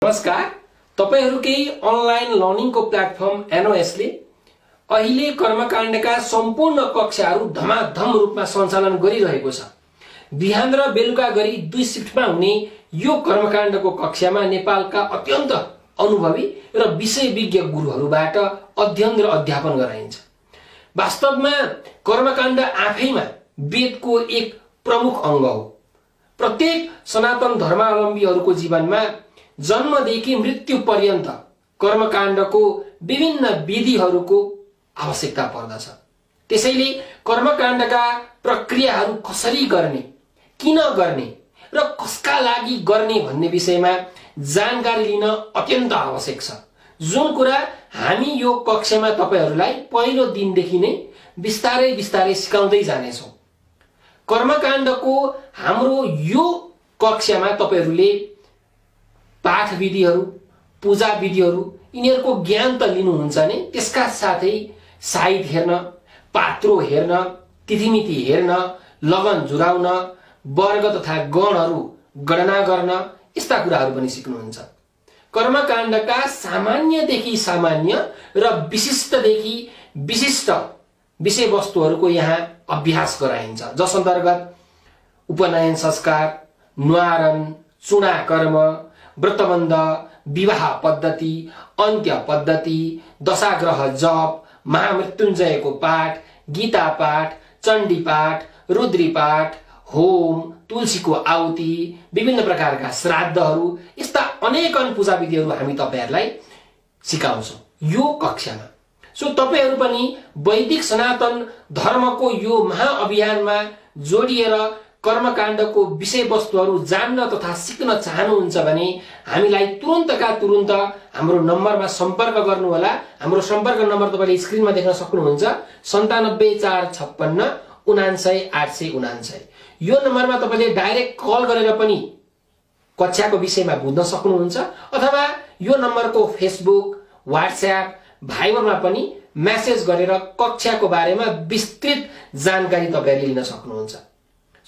नमस्कार। तपाईहरुकै online लर्निङको platform NOS ले अहिले कर्मकाण्डका सम्पूर्ण कक्षाहरू धमाधम रूपमा सञ्चालन गरिरहेको छ। बिहान र बेलुका गरी 2 शिफ्टमा हुने यो कर्मकाण्डको कक्षामा नेपालका अत्यन्त अनुभवी र विषय विज्ञ गुरुहरूबाट अध्ययन र अध्यापन गराइन्छ। वास्तवमा कर्मकाण्ड आफैमा वेदको एक प्रमुख अंग हो। प्रत्येक सनातन धर्मावलम्बीहरूको जीवनमा जन्मदेखि मृत्यु पर्यन्त कर्मकाण्डको विभिन्न विधिहरूको आवश्यकता पर्दछ। त्यसैले कर्मकाण्डका प्रक्रियाहरू कसरी गर्ने, किन गर्ने र कसका लागि गर्ने भन्ने विषयमा जानकारी लिन अत्यन्त आवश्यक छ। जुन कुरा हामी यो कक्षामा तपाईहरुलाई पहिलो दिनदेखि नै बिस्तारै बिस्तारै सिकाउँदै जानेछौं। कर्मकाण्डको हाम्रो यो कक्षामा तपाईहरुले पाठ विधिहरू, पूजा विधिहरू यिनीहरूको ज्ञान त लिनुहुन्छ नै, त्यसका साथै साइत हेर्न, पात्रो हेर्न, तिथिमिति हेर्न, लगन जुराउन, वर्ग तथा गणहरू गणना गर्न यस्ता कुराहरू पनि सिक्नुहुन्छ। कर्मकाण्डका सामान्यदेखि सामान्य र विशिष्टदेखि विशिष्ट विषयवस्तुहरूको यहाँ अभ्यास गराइन्छ, जस अन्तर्गत उपनयन संस्कार, न्वारन, चुना कर्म, व्रतबन्ध, विवाह पद्धति, अन्त्य पद्धति, दशाग्रह जप, महामृत्युञ्जयको पाठ, गीता पाठ, चण्डी पाठ, रुद्री पाठ, होम, तुलसीको आहुति, विभिन्न प्रकारका श्राद्धहरू, यस्ता अनेकन पूजा विधिहरू हामी तपाईहरुलाई सिकाउँछौं यो कक्षामा। सो तपाईहरु पनि वैदिक सनातन धर्मको यो महाअभियानमा जोडिएर कर्मकाण्डको विषयवस्तुहरू जान्न तथा सिक्न चाहनुहुन्छ भने हामीलाई तुरुन्तका तुरुन्त हाम्रो नम्बरमा सम्पर्क गर्नुहोला। हाम्रो सम्पर्क नम्बर तपाईले स्क्रिनमा देख्न सक्नुहुन्छ, 97456 99899। यो नम्बरमा तपाईले डाइरेक्ट कल गरेर पनि कक्षाको विषयमा बुझ्न सक्नुहुन्छ, अथवा यो नम्बरको फेसबुक, व्हाट्सएप, भाइबरमा पनि मेसेज गरेर कक्षाको बारेमा विस्तृत जानकारी तपाईले लिन सक्नुहुन्छ।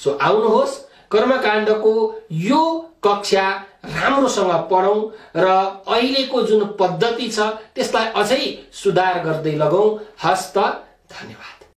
सो आउनुहोस्, कर्मकाण्डको यो कक्षा राम्रोसँग पढौं र अहिलेको जुन पद्धति छ त्यसलाई अझै सुधार गर्दै लगौं। हस्त, धन्यवाद।